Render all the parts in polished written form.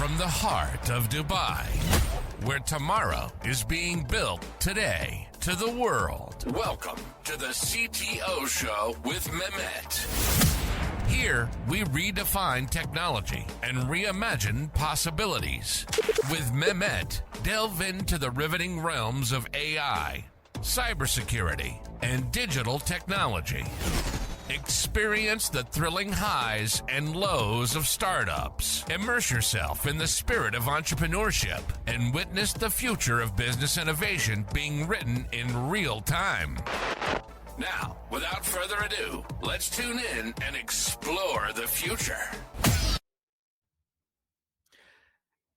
From the heart of Dubai, where tomorrow is being built today, to the world. Welcome to the CTO Show with Mehmet. Here, we redefine technology and reimagine possibilities. With Mehmet, delve into the riveting realms of AI, cybersecurity, and digital technology. Experience the thrilling highs and lows of startups. Immerse yourself in the spirit of entrepreneurship and witness the future of business innovation being written in real time. Now, without further ado, let's tune in and explore the future.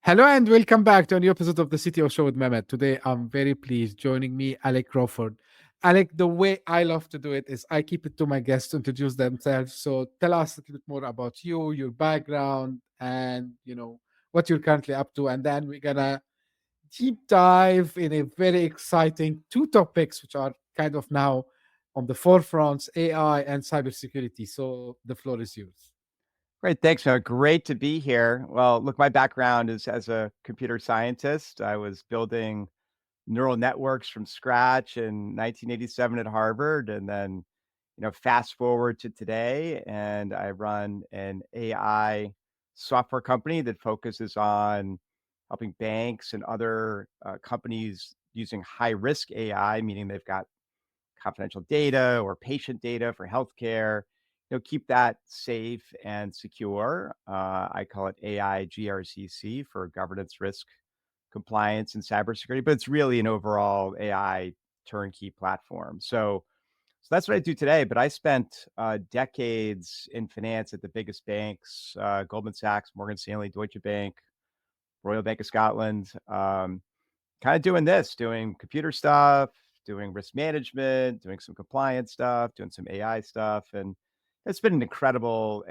Hello and welcome back to a new episode of the CTO Show with Mehmet. Today, I'm very pleased. Joining me, Alec Crawford. Alec, the way I love to do it is I keep it to my guests to introduce themselves. So tell us a little bit more about you, your background, and what you're currently up to. And then we're gonna deep dive in a very exciting two topics which are kind of now on the forefronts, AI and cybersecurity. So the floor is yours. Great. Thanks, Mehmet. Great to be here. Well, look, my background is as a computer scientist. I was building neural networks from scratch in 1987 at Harvard. And then, fast forward to today, and I run an AI software company that focuses on helping banks and other companies using high-risk AI, meaning they've got confidential data or patient data for healthcare, keep that safe and secure. I call it AI GRCC for governance, risk, compliance, and cybersecurity, but it's really an overall AI turnkey platform. So that's what I do today. But I spent decades in finance at the biggest banks, Goldman Sachs, Morgan Stanley, Deutsche Bank, Royal Bank of Scotland, kind of doing computer stuff, doing risk management, doing some compliance stuff, doing some AI stuff. And it's been an incredible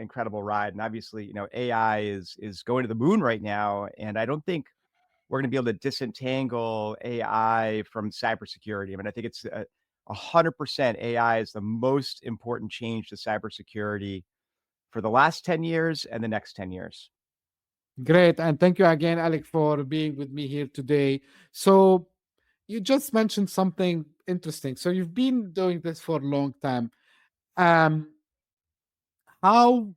ride. And obviously, AI is going to the moon right now. And I don't think we're going to be able to disentangle AI from cybersecurity. I mean, I think it's 100% AI is the most important change to cybersecurity for the last 10 years and the next 10 years. Great. And thank you again, Alec, for being with me here today. So you just mentioned something interesting. So you've been doing this for a long time. How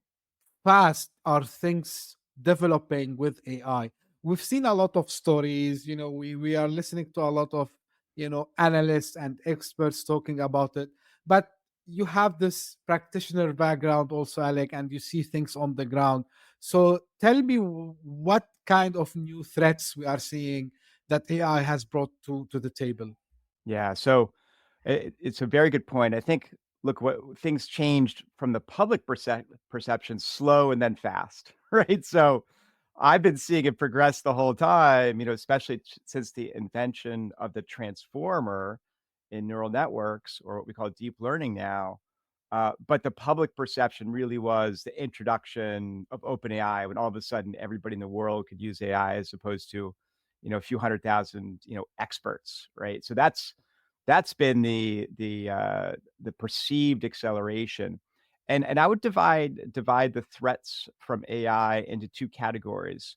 fast are things developing with AI? We've seen a lot of stories, we are listening to a lot of, analysts and experts talking about it, but you have this practitioner background also, Alec, and you see things on the ground. So tell me what kind of new threats we are seeing that AI has brought to the table. Yeah, so it's a very good point. I think, look, what things changed from the public perception, slow and then fast, right? So I've been seeing it progress the whole time, especially since the invention of the transformer in neural networks, or what we call deep learning now. But the public perception really was the introduction of OpenAI, when all of a sudden everybody in the world could use AI as opposed to, a few 100,000, experts, right? So that's been the perceived acceleration. And I would divide the threats from AI into two categories: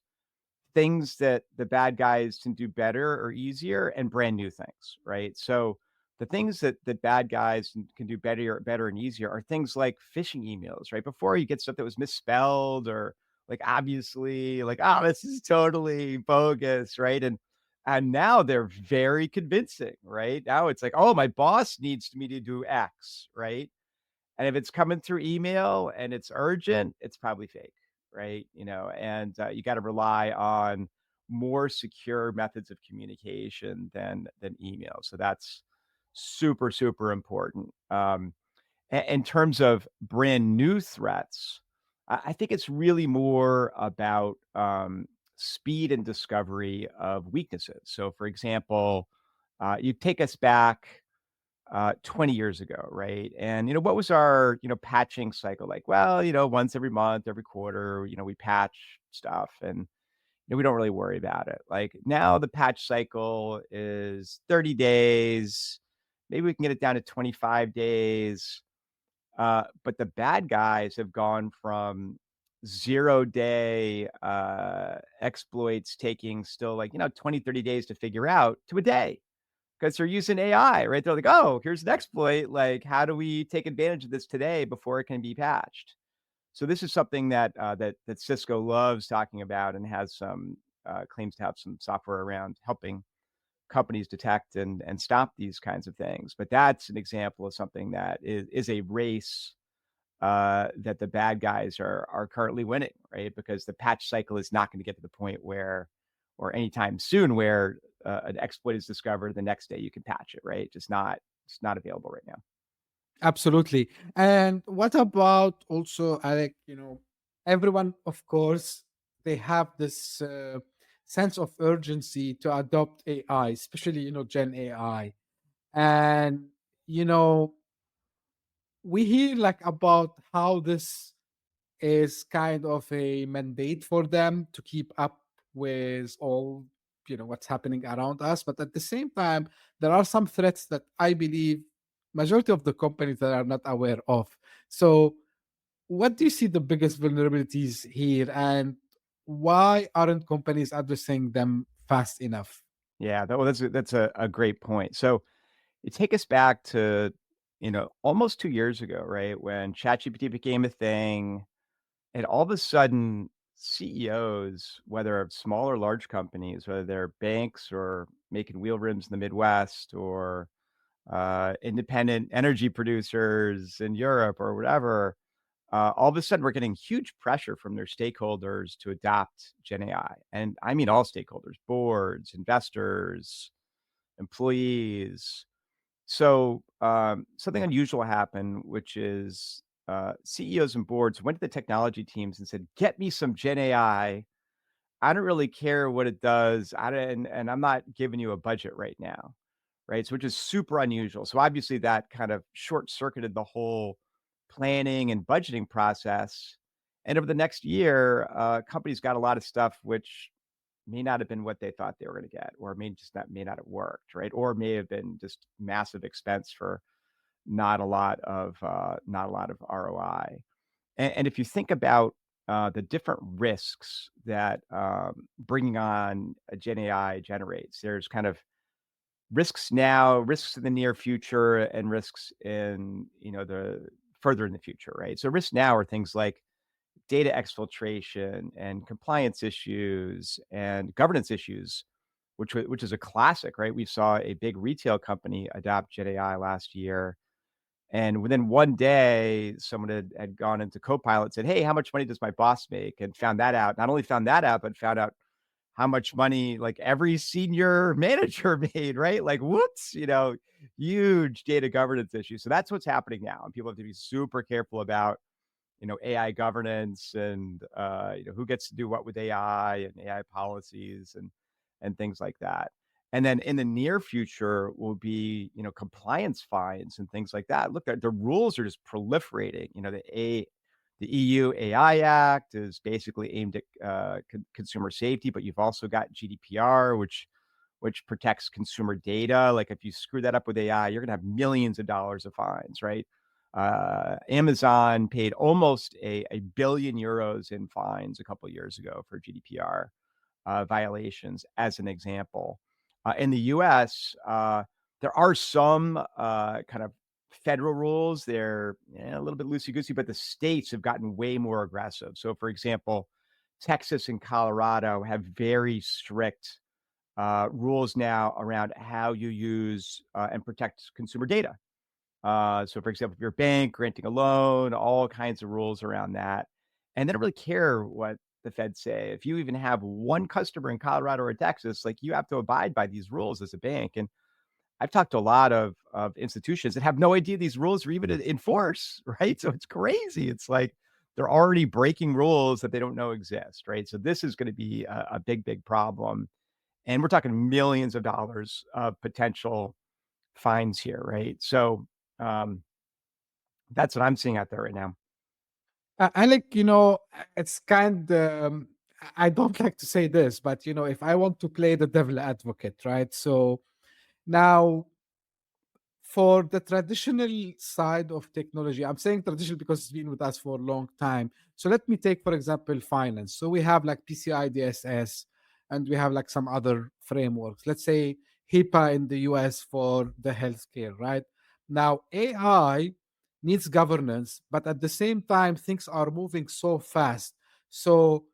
things that the bad guys can do better or easier, and brand new things, right? So the things that bad guys can do better and easier are things like phishing emails, right? Before, you get stuff that was misspelled, or like obviously like, oh, this is totally bogus, right? And now they're very convincing, right? Now it's like, oh, my boss needs me to do X, right? And if it's coming through email and it's urgent, it's probably fake, right? And you got to rely on more secure methods of communication than email. So that's super, super important. In terms of brand new threats, I think it's really more about speed and discovery of weaknesses. So, for example, you take us back 20 years ago, right? And, what was our, patching cycle like? Well, once every month, every quarter, we patch stuff, and we don't really worry about it. Like, now the patch cycle is 30 days. Maybe we can get it down to 25 days. But the bad guys have gone from 0-day exploits taking still like, 20, 30 days to figure out to a day because they're using AI, right? They're like, oh, here's an exploit. Like, how do we take advantage of this today before it can be patched? So this is something that that Cisco loves talking about and has some claims to have some software around helping companies detect and stop these kinds of things. But that's an example of something that is a race that the bad guys are currently winning, right? Because the patch cycle is not going to get to the point where, or anytime soon, where an exploit is discovered, the next day you can patch it, right? It's not available right now. Absolutely. And what about also, Alec, everyone, of course, they have this sense of urgency to adopt AI, especially, Gen AI. And, you know, we hear like about how this is kind of a mandate for them to keep up with all what's happening around us, but at the same time there are some threats that I believe majority of the companies that are not aware of. So what do you see the biggest vulnerabilities here, and why aren't companies addressing them fast enough? Yeah, that's a great point. So you take us back to almost 2 years ago, right, when ChatGPT became a thing. And all of a sudden, CEOs, whether of small or large companies, whether they're banks or making wheel rims in the Midwest or independent energy producers in Europe or whatever, all of a sudden we're getting huge pressure from their stakeholders to adopt Gen AI. And I mean all stakeholders, boards, investors, employees. So something unusual happened, which is CEOs and boards went to the technology teams and said, "Get me some Gen AI. I don't really care what it does. And I'm not giving you a budget right now." Right. So which is super unusual. So obviously that kind of short circuited the whole planning and budgeting process. And over the next year, companies got a lot of stuff which may not have been what they thought they were going to get, or may not have worked, right? Or may have been just massive expense for not a lot of ROI. And if you think about the different risks that bringing on a Gen AI generates, there's kind of risks now, risks in the near future, and risks in the further in the future, right? So risks now are things like data exfiltration and compliance issues and governance issues, which is a classic, right? We saw a big retail company adopt Gen AI last year, and within one day, someone had gone into Copilot and said, "Hey, how much money does my boss make?" And found that out. Not only found that out, but found out how much money like every senior manager made, right? Like, whoops, huge data governance issues. So that's what's happening now. And people have to be super careful about, AI governance and, who gets to do what with AI and AI policies and things like that. And then in the near future will be, compliance fines and things like that. Look, the rules are just proliferating. The EU AI Act is basically aimed at consumer safety, but you've also got GDPR, which protects consumer data. Like if you screw that up with AI, you're going to have millions of dollars of fines, right? Amazon paid almost a billion euros in fines a couple of years ago for GDPR violations, as an example. In the U.S., there are some kind of federal rules. They're a little bit loosey-goosey, but the states have gotten way more aggressive. So, for example, Texas and Colorado have very strict rules now around how you use and protect consumer data. So, for example, if you're a bank granting a loan, all kinds of rules around that. And they don't really care what the feds say. If you even have one customer in Colorado or Texas, like you have to abide by these rules as a bank. And I've talked to a lot of institutions that have no idea these rules are even in force, right? So it's crazy. It's like they're already breaking rules that they don't know exist, right? So this is going to be a big, big problem. And we're talking millions of dollars of potential fines here, right? So um, that's what I'm seeing out there right now. I like, it's kind I don't like to say this, but if I want to play the devil advocate, right? So now for the traditional side of technology, I'm saying traditional because it's been with us for a long time. So let me take, for example, finance. So we have like PCI DSS, and we have like some other frameworks. Let's say HIPAA in the US for the healthcare, right? Now, AI needs governance, but at the same time, things are moving so fast. So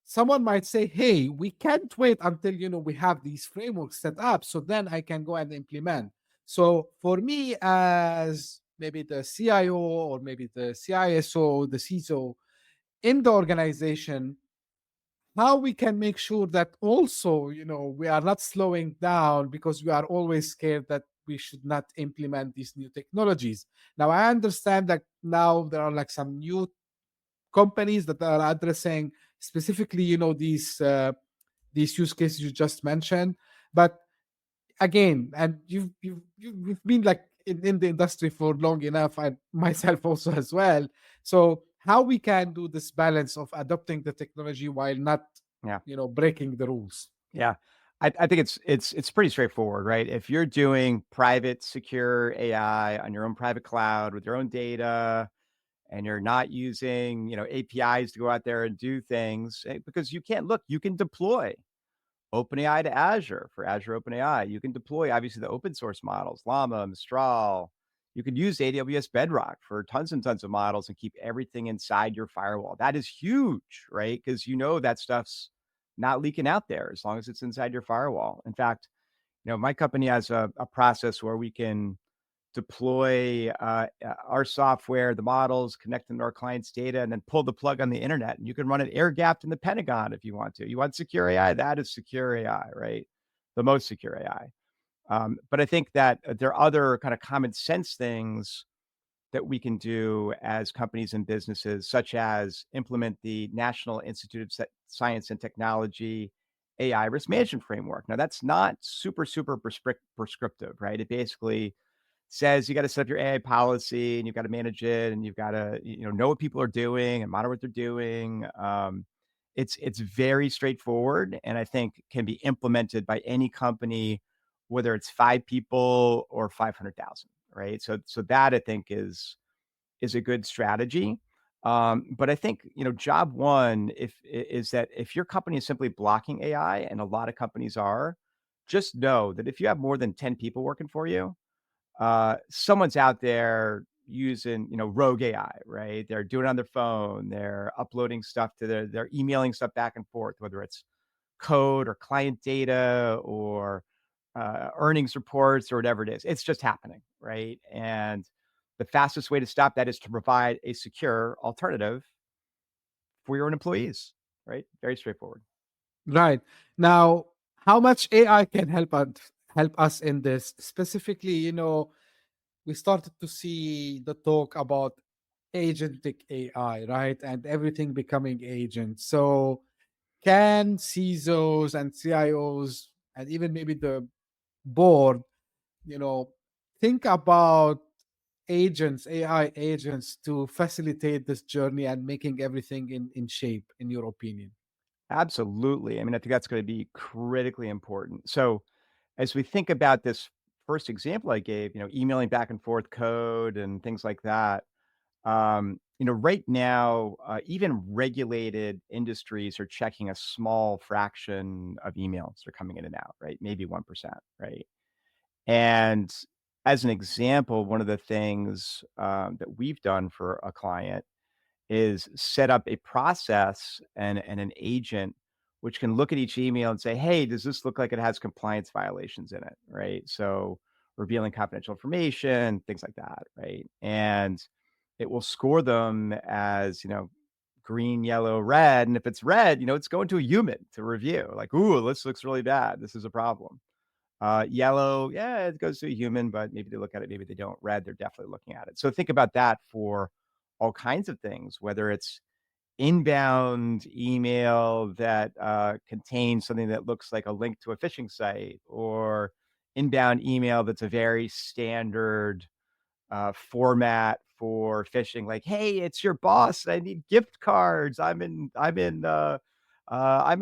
someone might say, hey, we can't wait until we have these frameworks set up, so then I can go and implement. So for me, as maybe the CIO or maybe the CISO, the CISO in the organization, how we can make sure that also we are not slowing down because we are always scared that we should not implement these new technologies. Now I understand that now there are like some new companies that are addressing specifically these use cases you just mentioned. But again, and you've been like in the industry for long enough, and myself also as well. So how we can do this balance of adopting the technology while not Yeah. breaking the rules? Yeah. I think it's pretty straightforward, right? If you're doing private, secure AI on your own private cloud with your own data, and you're not using, APIs to go out there and do things, because you can deploy OpenAI to Azure for Azure OpenAI. You can deploy obviously the open source models, Llama, Mistral. You can use AWS Bedrock for tons and tons of models and keep everything inside your firewall. That is huge, right? Because that stuff's not leaking out there as long as it's inside your firewall. In fact, my company has a process where we can deploy our software, the models, connect them to our client's data, and then pull the plug on the internet. And you can run it air gapped in the Pentagon if you want to. You want secure AI? That is secure AI, right? The most secure AI. But I think that there are other kind of common sense things that we can do as companies and businesses, such as implement the National Institute of Science and Technology AI risk management framework. Now, that's not super prescriptive, right? It basically says you got to set up your AI policy and you've got to manage it, and you've got to know what people are doing and monitor what they're doing. It's very straightforward, and I think can be implemented by any company, whether it's 5 people or 500,000, right? So that I think is a good strategy. But I think job one is that if your company is simply blocking AI, and a lot of companies are, just know that if you have more than 10 people working for you, someone's out there using, rogue AI, right? They're doing it on their phone. They're uploading stuff to they're emailing stuff back and forth, whether it's code or client data or earnings reports or whatever it is. It's just happening, right? And the fastest way to stop that is to provide a secure alternative for your own employees, right? Very straightforward. Right. Now, how much AI can help us in this specifically? We started to see the talk about agentic AI, right? And everything becoming agent. So can CISOs and CIOs and even maybe the board, you know, think about agents, AI agents to facilitate this journey and making everything in shape, in your opinion? Absolutely. I mean, I think that's going to be critically important. So as we think about this first example I gave, emailing back and forth code and things like that, right now, even regulated industries are checking a small fraction of emails that are coming in and out, right? Maybe 1%, right? And as an example, one of the things that we've done for a client is set up a process and an agent which can look at each email and say, hey, does this look like it has compliance violations in it, right? So revealing confidential information, things like that, right? And it will score them as, green, yellow, red. And if it's red, it's going to a human to review. Like, ooh, this looks really bad. This is a problem. Yellow, yeah, it goes to a human, but maybe they look at it, maybe they don't. Red, they're definitely looking at it. So think about that for all kinds of things, whether it's inbound email that contains something that looks like a link to a phishing site, or inbound email that's a very standard format for phishing, like, hey, it's your boss, I need gift cards, I'm in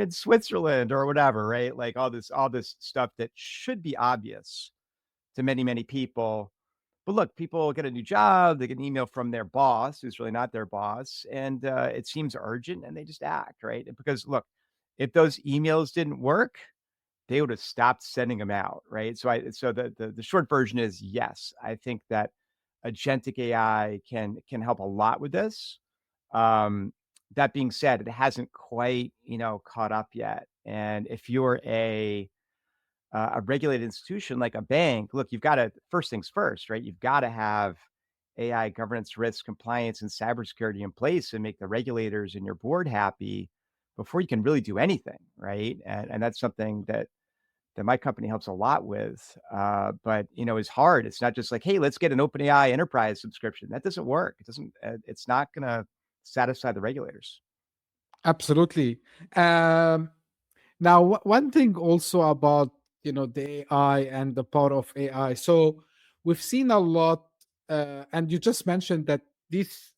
Switzerland or whatever, right? Like all this stuff that should be obvious to many, many people. But look, people get a new job, they get an email from their boss, who's really not their boss, and it seems urgent, and they just act, right? Because look, if those emails didn't work, they would have stopped sending them out, right? So the short version is yes, I think that agentic AI can help a lot with this. Um, that being said, it hasn't quite caught up yet. And if you're a regulated institution like a bank, look, you've got to, first things first, right? You've got to have AI governance, risk, compliance, and cybersecurity in place and make the regulators and your board happy before you can really do anything, right? And that's something that my company helps a lot with. But is hard. It's not just like, hey, let's get an OpenAI enterprise subscription. That doesn't work. It doesn't. It's not going to satisfy the regulators. Absolutely. Now, one thing also about the AI and the power of AI. So we've seen a lot, and you just mentioned that these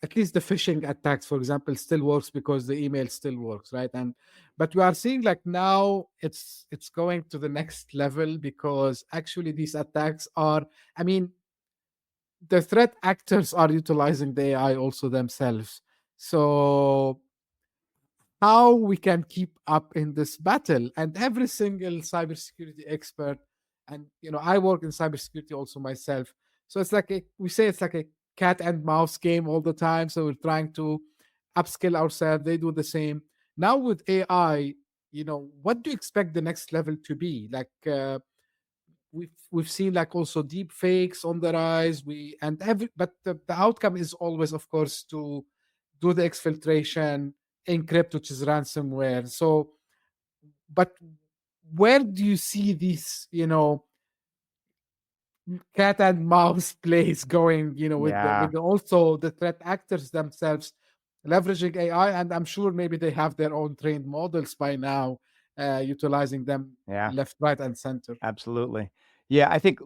at least the phishing attacks, for example, still works because the email still works, right? But we are seeing like now it's going to the next level because actually these attacks are, I mean, the threat actors are utilizing the AI also themselves. So how we can keep up in this battle? And every single cybersecurity expert, and I work in cybersecurity also myself, so it's like we say it's like a cat and mouse game all the time. So we're trying to upskill ourselves. They do the same. Now with AI, what do you expect the next level to be? Like we've seen like also deep fakes on the rise. But the outcome is always, of course, to do the exfiltration, encrypt, which is ransomware. So, but where do you see these, cat and mouse plays going? Yeah. With also the threat actors themselves leveraging AI, and I'm sure maybe they have their own trained models by now, utilizing them Yeah. left, right, and center. Absolutely. Yeah, I think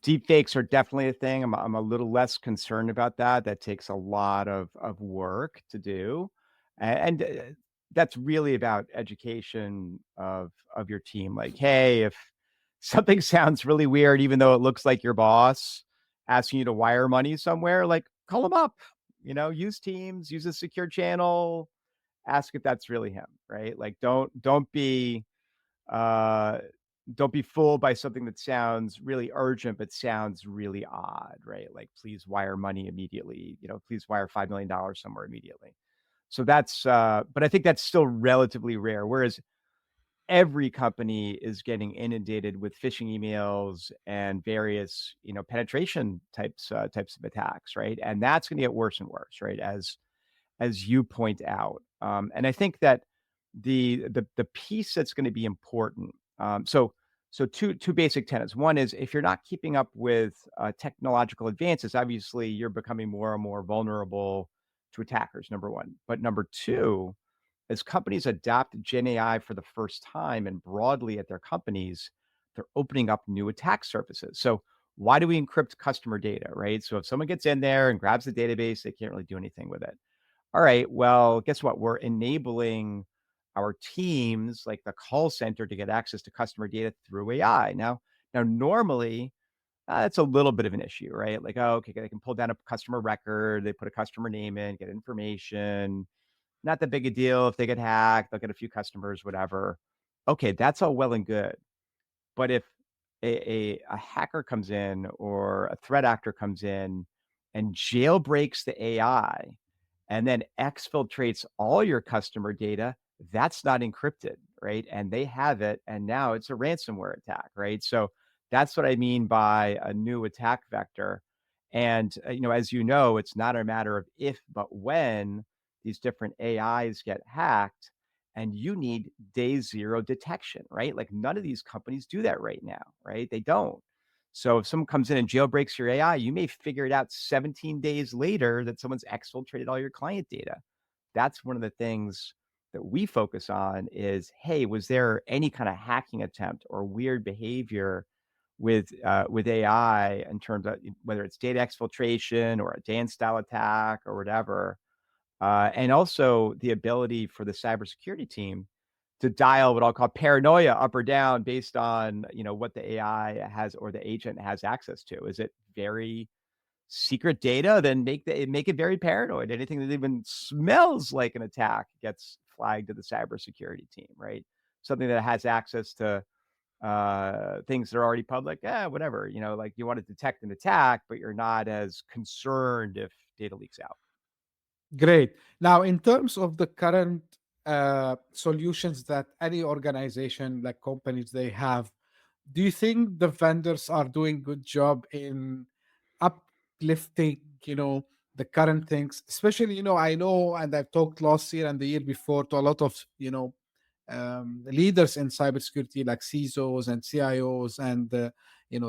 deep fakes are definitely a thing. I'm a little less concerned about that. That takes a lot of work to do. And that's really about education of your team. Like, hey, if something sounds really weird, even though it looks like your boss asking you to wire money somewhere, like call them up, use Teams, use a secure channel, ask if that's really him, right? Like uh don't be fooled by something that sounds really urgent but sounds really odd, right? Like, please wire money immediately, please wire $5 million somewhere immediately. So that's but I think that's still relatively rare, whereas every company is getting inundated with phishing emails and various penetration types of attacks, right? And that's going to get worse and worse, right, as you point out. And I think that the piece that's going to be important. So two basic tenets. One is, if you're not keeping up with technological advances, obviously you're becoming more and more vulnerable to attackers. Number one, but number two, as companies adopt Gen AI for the first time and broadly at their companies, they're opening up new attack surfaces. So why do we encrypt customer data, right? So if someone gets in there and grabs the database, they can't really do anything with it. All right, well, guess what? We're enabling our teams, like the call center, to get access to customer data through AI. Now, normally, that's a little bit of an issue, right? Like, oh, okay, they can pull down a customer record, they put a customer name in, get information. Not that big a deal. If they get hacked, they'll get a few customers, whatever. Okay, that's all well and good. But if a hacker comes in or a threat actor comes in and jailbreaks the AI and then exfiltrates all your customer data, that's not encrypted, right? And they have it, and now it's a ransomware attack, right? So that's what I mean by a new attack vector. And as you know, it's not a matter of if, but when these different AIs get hacked, and you need day zero detection, right? Like, none of these companies do that right now, right? They don't. So if someone comes in and jailbreaks your AI, you may figure it out 17 days later that someone's exfiltrated all your client data. That's one of the things that we focus on is, hey, was there any kind of hacking attempt or weird behavior with AI in terms of whether it's data exfiltration or a Dan style attack or whatever? And also the ability for the cybersecurity team to dial what I'll call paranoia up or down based on, what the AI has or the agent has access to. Is it very secret data? Then make it very paranoid. Anything that even smells like an attack gets flagged to the cybersecurity team, right? Something that has access to things that are already public, whatever, like you want to detect an attack, but you're not as concerned if data leaks out. Great. Now, in terms of the current solutions that any organization, like companies, they have, do you think the vendors are doing good job in uplifting, the current things? Especially, I know, and I've talked last year and the year before to a lot of, leaders in cybersecurity, like CISOs and CIOs and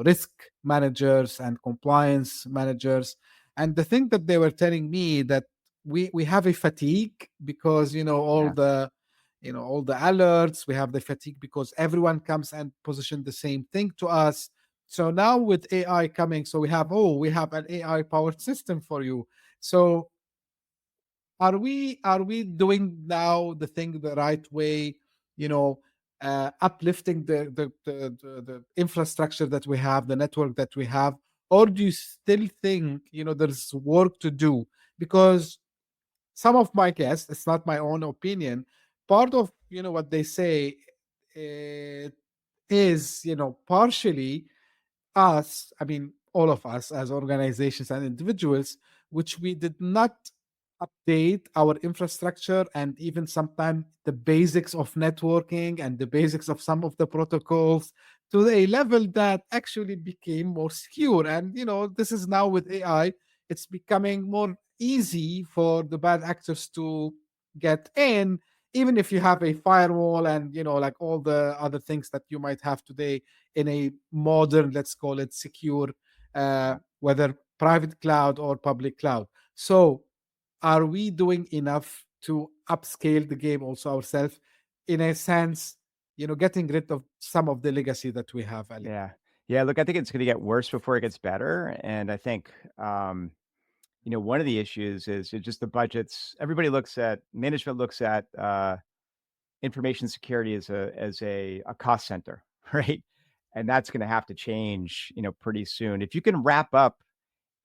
risk managers and compliance managers. And the thing that they were telling me that we have a fatigue because all Yeah. the all the alerts. We have the fatigue because everyone comes and position the same thing to us. So now with AI coming, so we have an AI powered system for you. So are we doing now the thing the right way, uplifting the infrastructure that we have, the network that we have, or do you still think there's work to do? Because some of my guests, it's not my own opinion, part of what they say uh, is partially us, I mean, all of us as organizations and individuals, which we did not update our infrastructure and even sometimes the basics of networking and the basics of some of the protocols to a level that actually became more secure. And, this is now with AI, it's becoming more easy for the bad actors to get in, even if you have a firewall and, like all the other things that you might have today in a modern, let's call it secure, whether private cloud or public cloud. So, are we doing enough to upscale the game also ourselves, in a sense, getting rid of some of the legacy that we have, Ali? Yeah. Look, I think it's going to get worse before it gets better. And I think, one of the issues is just the budgets. Management looks at information security as a cost center, right? And that's going to have to change, pretty soon. If you can wrap up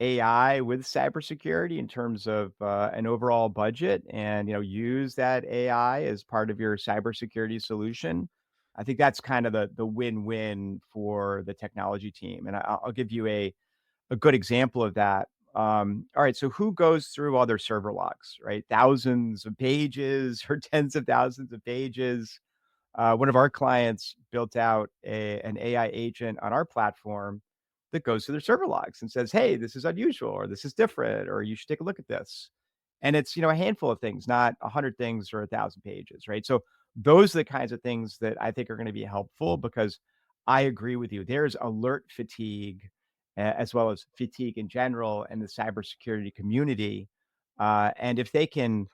AI with cybersecurity in terms of an overall budget and use that AI as part of your cybersecurity solution, I think that's kind of the win-win for the technology team. And I'll give you a good example of that. All right, so who goes through all their server logs, right? Thousands of pages or tens of thousands of pages. One of our clients built out an AI agent on our platform that goes to their server logs and says, "Hey, this is unusual, or this is different, or you should take a look at this." And it's a handful of things, not 100 things or 1,000 pages, right? So those are the kinds of things that I think are going to be helpful, because I agree with you. There's alert fatigue, as well as fatigue in general in the cybersecurity community, and if they can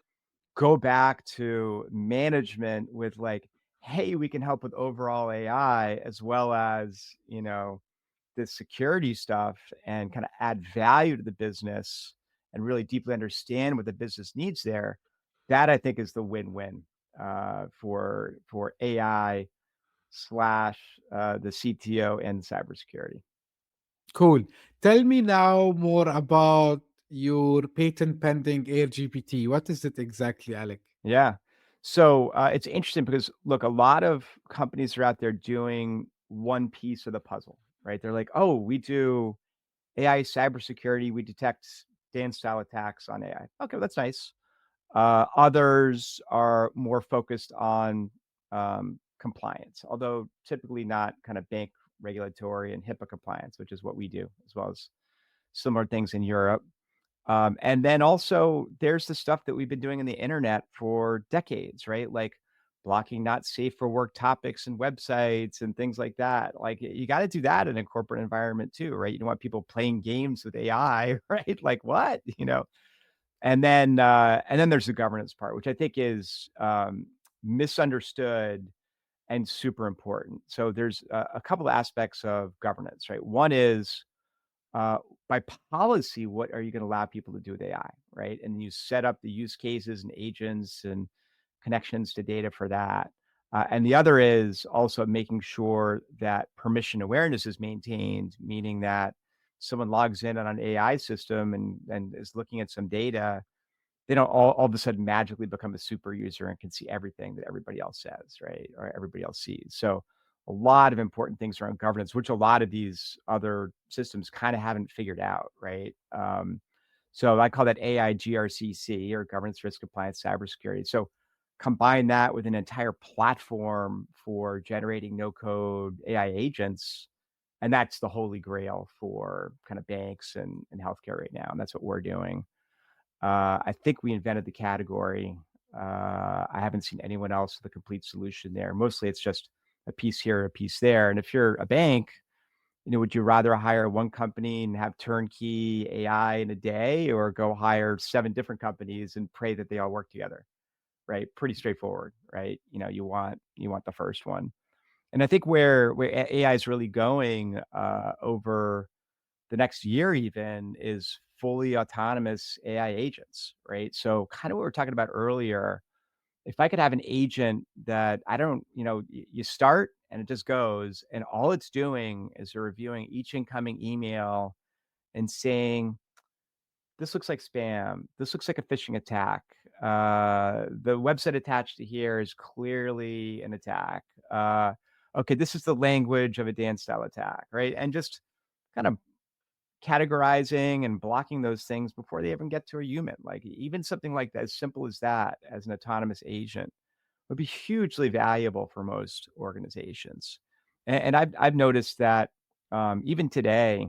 go back to management with like, hey, we can help with overall AI as well as, the security stuff, and kind of add value to the business and really deeply understand what the business needs there. That I think is the win-win for AI slash the CTO and cybersecurity. Cool. Tell me now more about your patent pending AirGPT. What is it exactly, Alec? Yeah. So it's interesting because look, a lot of companies are out there doing one piece of the puzzle, right? They're like, oh, we do AI cybersecurity, we detect dance style attacks on AI. Okay, well, that's nice. Others are more focused on compliance, although typically not kind of bank regulatory and HIPAA compliance, which is what we do, as well as similar things in Europe. And then also there's the stuff that we've been doing in the internet for decades, right? Like blocking not safe for work topics and websites and things like that. Like you got to do that in a corporate environment too, right? You don't want people playing games with AI, right? Like what, and then there's the governance part, which I think is misunderstood and super important. So there's a couple of aspects of governance, right? One is uh, by policy, what are you going to allow people to do with AI, right? And you set up the use cases and agents and connections to data for that. And the other is also making sure that permission awareness is maintained, meaning that someone logs in on an AI system and is looking at some data, they don't all of a sudden magically become a super user and can see everything that everybody else says, right? Or everybody else sees. So a lot of important things around governance, which a lot of these other systems kind of haven't figured out, right? So I call that AI GRCC, or governance, risk, compliance, cybersecurity. So combine that with an entire platform for generating no-code AI agents, and that's the holy grail for kind of banks and healthcare right now, and that's what we're doing. I think we invented the category. I haven't seen anyone else with a complete solution there. Mostly it's just a piece here, a piece there. And if you're a bank, would you rather hire one company and have turnkey AI in a day, or go hire 7 different companies and pray that they all work together? Right? Pretty straightforward, right? You want the first one. And I think where AI is really going over the next year even is fully autonomous AI agents, right? So kind of what we were talking about earlier, if I could have an agent that I don't, you start and it just goes, and all it's doing is reviewing each incoming email and saying, this looks like spam. This looks like a phishing attack. The website attached to here is clearly an attack. Okay, this is the language of a dance style attack, right? And just kind of categorizing and blocking those things before they even get to a human. Like even something like that, as simple as that, as an autonomous agent, would be hugely valuable for most organizations. And I've noticed that even today,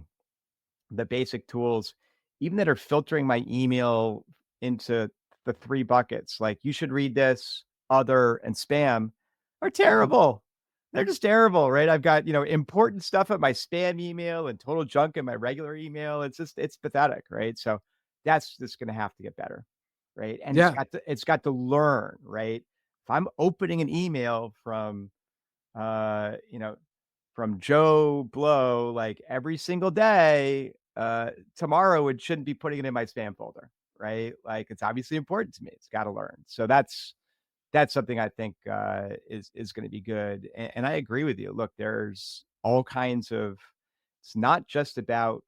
the basic tools, even that are filtering my email into the 3 buckets, like you should read this, other, and spam, are terrible. They're just terrible, right? I've got, important stuff at my spam email and total junk in my regular email. It's pathetic, right? So that's just going to have to get better, right? And Yeah. it's got to learn, right? If I'm opening an email from, from Joe Blow, like every single day, tomorrow it shouldn't be putting it in my spam folder, right? Like it's obviously important to me. It's got to learn. So that's something I think is going to be good. And I agree with you. Look, there's all kinds of. It's not just about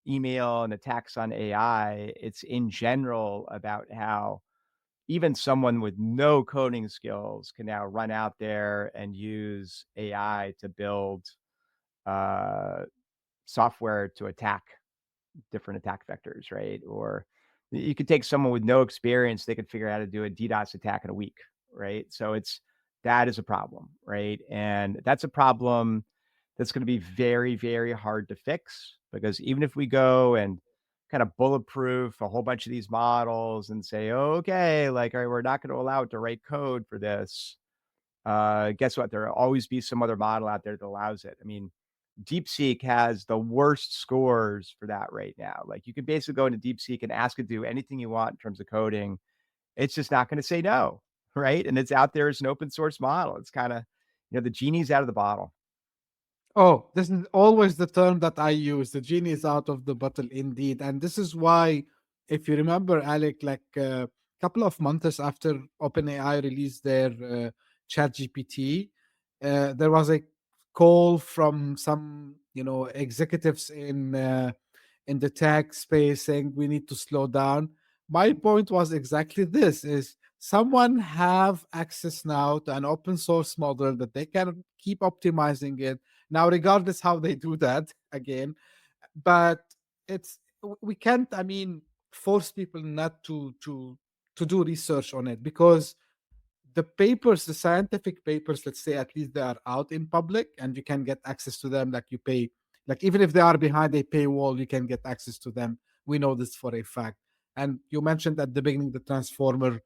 email and attacks on AI. It's in general about how even someone with no coding skills can now run out there and use AI to build software to attack different attack vectors, right? Or you could take someone with no experience, they could figure out how to do a DDoS attack in a week, right? So that is a problem, right? And that's a problem that's going to be very, very hard to fix, because even if we go and kind of bulletproof a whole bunch of these models and say, okay, like, all right, we're not going to allow it to write code for this. Guess what? There'll always be some other model out there that allows it. I mean, DeepSeek has the worst scores for that right now. Like you can basically go into DeepSeek and ask it to do anything you want in terms of coding. It's just not going to say no, right? And it's out there as an open source model. It's kind of, the genie's out of the bottle. Oh, this is always the term that I use. The genie is out of the bottle, indeed. And this is why, if you remember, Alec, like a couple of months after OpenAI released their ChatGPT, there was a call from some, executives in the tech space saying we need to slow down. My point was exactly this: is someone have access now to an open source model that they can keep optimizing it now, regardless how they do that again. But we can't, force people not to do research on it, because the scientific papers, let's say, at least they are out in public and you can get access to them. Like you pay, like even if they are behind a paywall, you can get access to them. We know this for a fact. And you mentioned at the beginning the transformer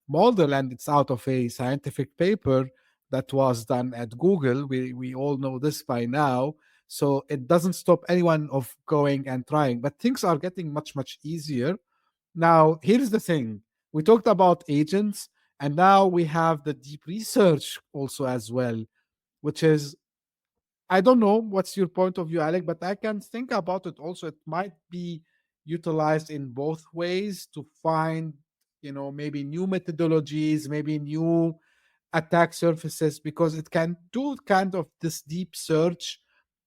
model, and it's out of a scientific paper that was done at Google. We all know this by now. So it doesn't stop anyone of going and trying, but things are getting much easier. Now, here's the thing. We talked about agents, and now we have the deep research also as well, which is, I don't know what's your point of view, Alec, but I can think about it also. It might be utilized in both ways to find, maybe new methodologies, maybe new attack surfaces, because it can do kind of this deep search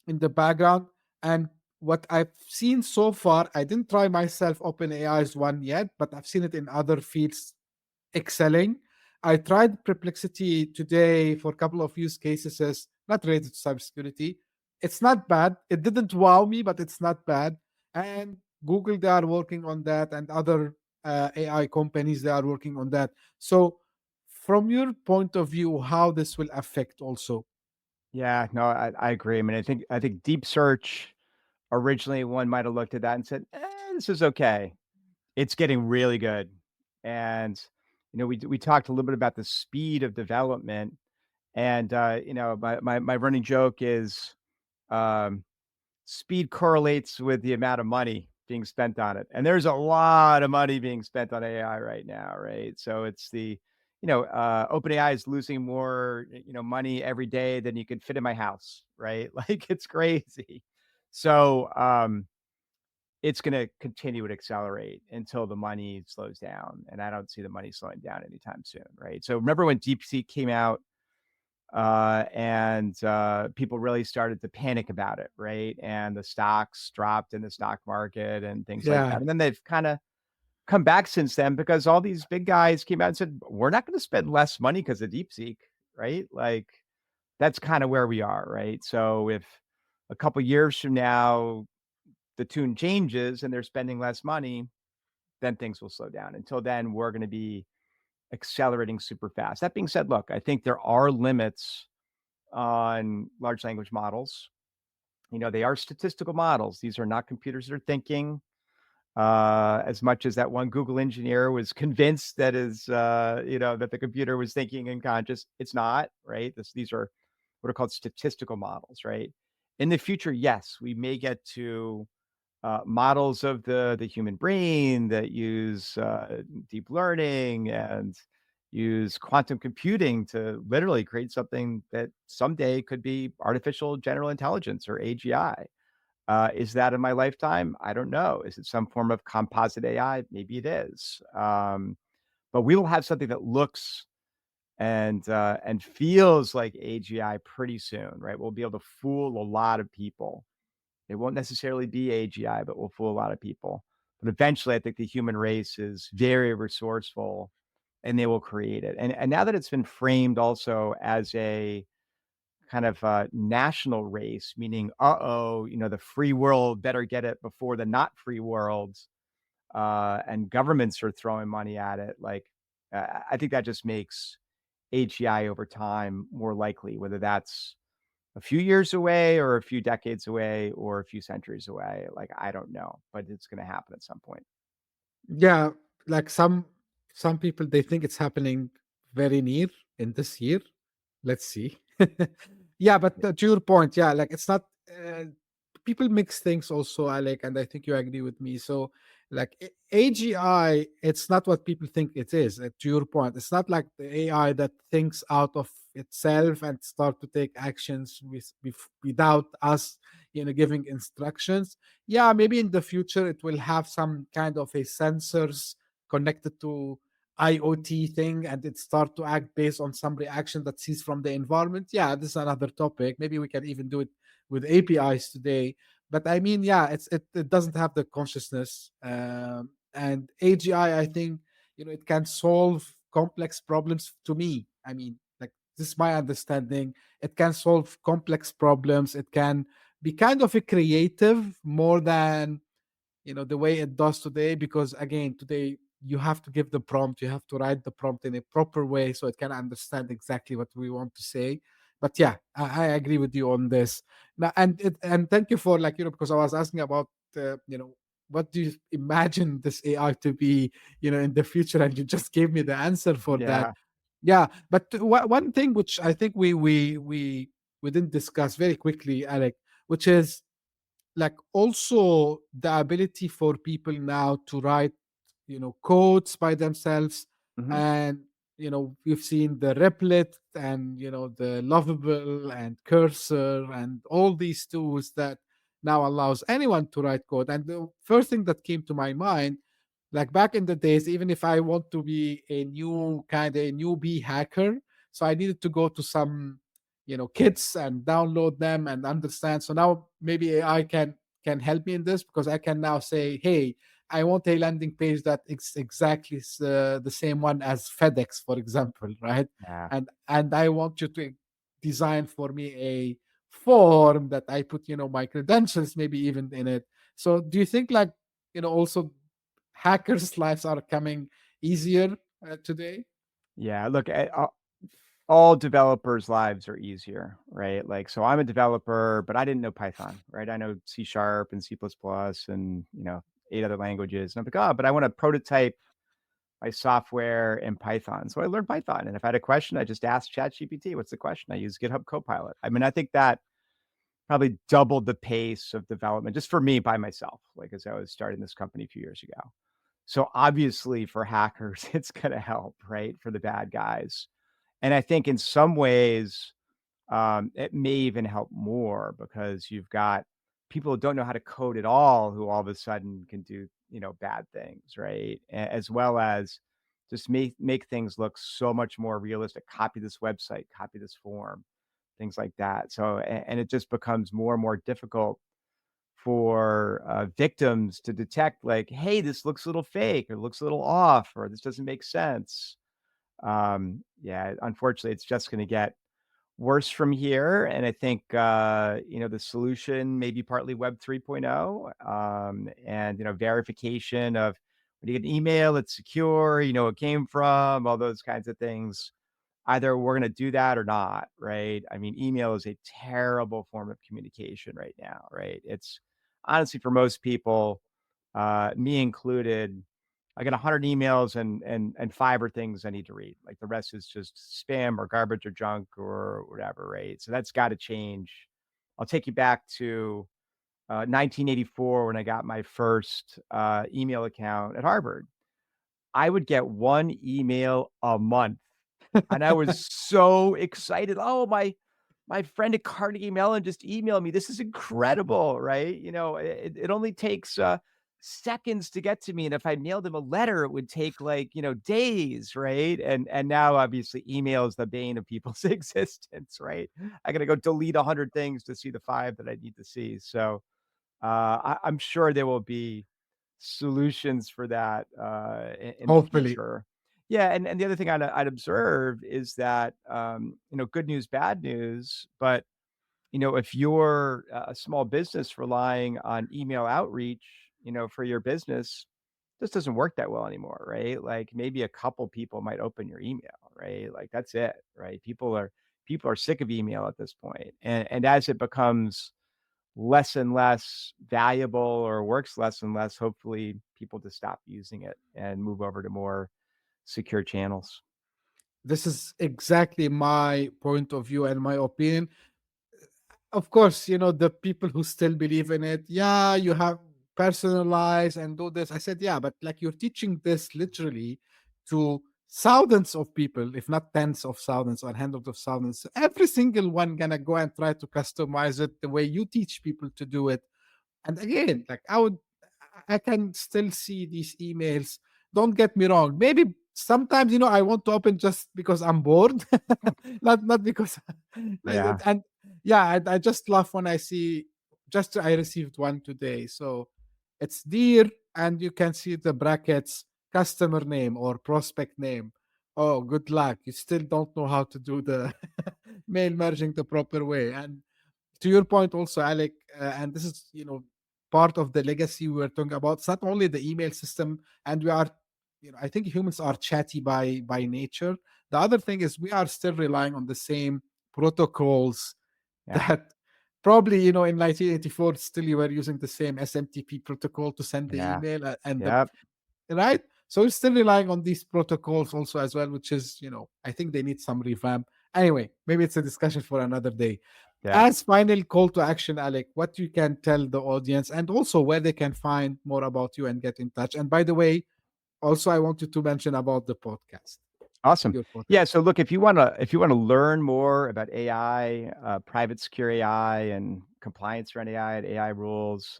in the background. And what I've seen so far, I didn't try myself OpenAI's one yet, but I've seen it in other fields excelling. I tried Perplexity today for a couple of use cases, not related to cybersecurity. It's not bad. It didn't wow me, but it's not bad. And Google, they are working on that, and other AI companies, they are working on that. So, from your point of view, how this will affect also? Yeah, no, I agree. I mean, I think deep search originally one might have looked at that and said, this is okay. It's getting really good. And we talked a little bit about the speed of development. And my running joke is um speed correlates with the amount of money being spent on it. And there's a lot of money being spent on AI right now, right? So it's OpenAI is losing more, money every day than you could fit in my house, right? Like it's crazy. So it's going to continue to accelerate until the money slows down. And I don't see the money slowing down anytime soon, right? So remember when DeepSeek came out, and people really started to panic about it, right? And the stocks dropped in the stock market and things like Yeah. that. And then they've kind of come back since then because all these big guys came out and said, we're not going to spend less money because of DeepSeek, right? Like that's kind of where we are, right? So if a couple years from now the tune changes and they're spending less money, then things will slow down. Until then, we're going to be accelerating super fast. That being said, look, I think there are limits on large language models. They are statistical models. These are not computers that are thinking. As much as that one Google engineer was convinced that that the computer was thinking and conscious, it's not, right? These are what are called statistical models, right? In the future, yes, we may get to models of the human brain that use deep learning and use quantum computing to literally create something that someday could be artificial general intelligence or AGI. Is that in my lifetime? I don't know. Is it some form of composite AI? Maybe it is. But we will have something that looks and feels like AGI pretty soon, right? We'll be able to fool a lot of people. It won't necessarily be AGI, but will fool a lot of people. But eventually, I think the human race is very resourceful and they will create it. And now that it's been framed also as a kind of national race, meaning, the free world better get it before the not free worlds, and governments are throwing money at it. Like, I think that just makes AGI over time more likely, whether that's a few years away or a few decades away or a few centuries away. Like, I don't know, but it's going to happen at some point. Yeah, like some people, they think it's happening very near in this year. Let's see. Yeah, but to your point, yeah, like it's not. People mix things also, Alec, and I think you agree with me. So, like AGI, it's not what people think it is. To your point, it's not like the AI that thinks out of itself and start to take actions without us, giving instructions. Yeah, maybe in the future it will have some kind of a sensors connected to IoT thing, and it start to act based on some reaction that sees from the environment. Yeah, this is another topic. Maybe we can even do it with APIs today. But I mean, yeah, it doesn't have the consciousness. And AGI, I think, it can solve complex problems to me. I mean, like this is my understanding. It can solve complex problems. It can be kind of a creative more than the way it does today, because again, today you have to give the prompt, you have to write the prompt in a proper way so it can understand exactly what we want to say. But yeah, I agree with you on this now. And thank you for, like, because I was asking about what do you imagine this AI to be in the future, and you just gave me the answer for that. Yeah. Yeah, but one thing which I think we didn't discuss very quickly, Alec, which is like also the ability for people now to write codes by themselves. Mhm. And we've seen the Replit and the Lovable and Cursor and all these tools that now allows anyone to write code. And the first thing that came to my mind, like back in the days, even if I want to be a newbie hacker, So I needed to go to some, kits and download them and understand. So now maybe AI can help me in this, because I can now say, hey, I want a landing page that is exactly the same one as FedEx, for example, right? Yeah. And I want you to design for me a form that I put, my credentials maybe even in it. So do you think, like, also hackers' lives are coming easier today? Yeah. Look, all developers' lives are easier, right? Like, so I'm a developer, but I didn't know Python, right? I know C# and C++ and, 8 other languages. And I'm like, oh, but I want to prototype my software in Python. So I learned Python. And if I had a question, I just asked ChatGPT, what's the question? I use GitHub Copilot. I mean, I think that probably doubled the pace of development just for me by myself, like as I was starting this company a few years ago. So obviously for hackers, it's going to help, right? For the bad guys. And I think in some ways, it may even help more because you've got people who don't know how to code at all of a sudden can do, bad things, right? As well as just make things look so much more realistic. Copy this website, copy this form, things like that. So, and it just becomes more and more difficult for victims to detect, like, hey, this looks a little fake or looks a little off, or this doesn't make sense. Yeah, unfortunately, it's just going to get worse from here. And I think, the solution may be partly Web 3.0, and, verification of when you get an email, it's secure, you know, it came from, all those kinds of things. Either we're going to do that or not, right? I mean, email is a terrible form of communication right now, right? It's honestly for most people, me included, I get 100 emails and 5 are things I need to read. Like the rest is just spam or garbage or junk or whatever, right? So that's got to change. I'll take you back to 1984 when I got my first email account at Harvard. I would get one email a month, and I was so excited. Oh, my friend at Carnegie Mellon just emailed me. This is incredible, right? It only takes seconds to get to me, and if I mailed him a letter, it would take like days, right? And now obviously email is the bane of people's existence, right? I got to go delete 100 things to see the 5 that I need to see. So I'm sure there will be solutions for that in the Hopefully. future. Yeah, and the other thing I'd observe is that good news, bad news, but if you're a small business relying on email outreach, for your business, this doesn't work that well anymore, right? Like maybe a couple people might open your email, right? Like that's it, right? People are sick of email at this point, and as it becomes less and less valuable or works less and less, hopefully people just stop using it and move over to more secure channels. This is exactly my point of view and my opinion. Of course, the people who still believe in it, yeah, you have personalize and do this. I said, yeah, but like you're teaching this literally to thousands of people, if not tens of thousands or hundreds of thousands. Every single one gonna go and try to customize it the way you teach people to do it. And again, like I can still see these emails. Don't get me wrong. Maybe sometimes, I want to open just because I'm bored, not because. Yeah. And yeah, I just laugh when I see. I received one today, so it's dear, and you can see the brackets, customer name or prospect name. Oh, good luck! You still don't know how to do the mail merging the proper way. And to your point also, Alec, and this is, part of the legacy we were talking about. It's not only the email system, and we are, I think humans are chatty by nature. The other thing is we are still relying on the same protocols Yeah. that probably, in 1984, still you were using the same SMTP protocol to send the Yeah. email, and the Yep. right. So we're still relying on these protocols also as well, which is, I think they need some revamp. Anyway, maybe it's a discussion for another day. Yeah. As final call to action, Alec, what you can tell the audience and also where they can find more about you and get in touch. And by the way, also I wanted to mention about the podcast. Awesome. Your podcast. Yeah. So look, if you want to learn more about AI, private secure AI and compliance around AI and AI rules,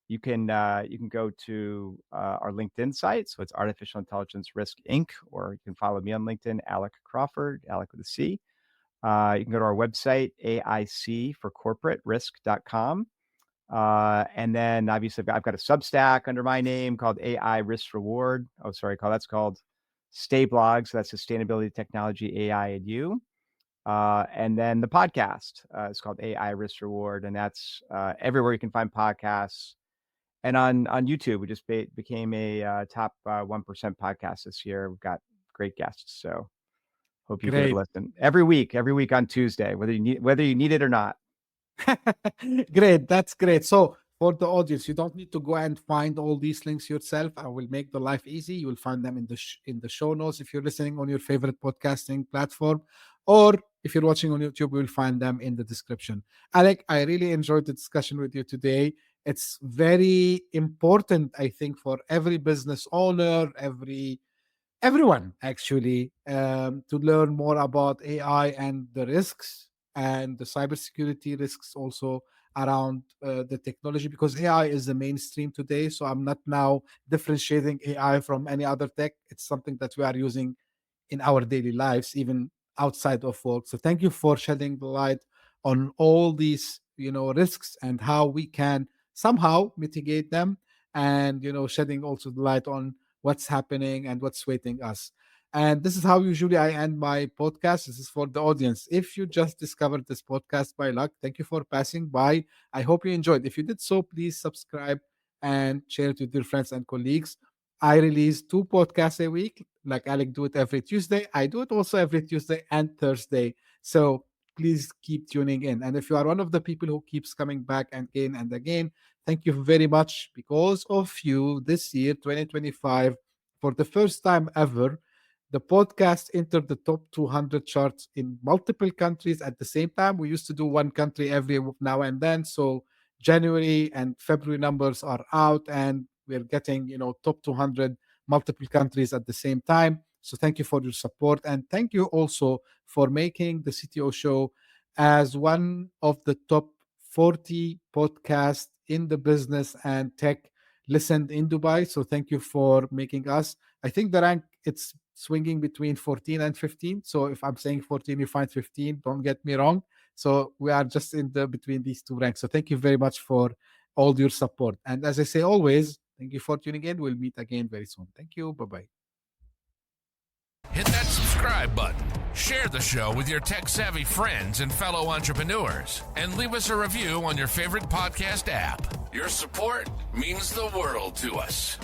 you can go to our LinkedIn site. So it's Artificial Intelligence Risk Inc. Or you can follow me on LinkedIn, Alec Crawford, Alec with a C. You can go to our website, AIC for corporate risk.com. And then obviously I've got a Substack under my name called AI Risk Reward. That's called Stay Blog. So that's Sustainability, Technology, AI, and You. And then the podcast is called AI Risk Reward, and that's everywhere you can find podcasts. And on YouTube, we just became a top 1% podcast this year. We've got great guests, so hope you give it a listen every week on Tuesday, whether you need it or not. Great, that's great. So for the audience, you don't need to go and find all these links yourself. I will make the life easy. You will find them in the show notes if you're listening on your favorite podcasting platform, or if you're watching on YouTube, you will find them in the description. Alec, I really enjoyed the discussion with you today. It's very important, I think, for every business owner, everyone actually, to learn more about AI and the risks and the cybersecurity risks also around the technology, because AI is the mainstream today. So I'm not now differentiating AI from any other tech. It's something that we are using in our daily lives, even outside of work. So thank you for shedding the light on all these, risks and how we can somehow mitigate them, and, shedding also the light on what's happening and what's waiting us. And this is how usually I end my podcast. This is for the audience. If you just discovered this podcast by luck, thank you for passing by. I hope you enjoyed. If you did so, please subscribe and share it with your friends and colleagues. I release 2 podcasts a week. Like Alec do it every Tuesday. I do it also every Tuesday and Thursday. So please keep tuning in. And if you are one of the people who keeps coming back again and again, thank you very much. Because of you, this year, 2025, for the first time ever, the podcast entered the top 200 charts in multiple countries at the same time. We used to do one country every now and then. So January and February numbers are out, and we're getting, top 200 multiple countries at the same time. So thank you for your support. And thank you also for making the CTO Show as one of the top 40 podcasts in the business and tech listened in Dubai. So thank you for making us. I think the rank, it's swinging between 14 and 15. So if I'm saying 14, you find 15. Don't get me wrong. So we are just in the between these two ranks. So thank you very much for all your support. And as I say always, thank you for tuning in. We'll meet again very soon. Thank you. Bye-bye. Hit that subscribe button, share the show with your tech-savvy friends and fellow entrepreneurs, and leave us a review on your favorite podcast app. Your support means the world to us.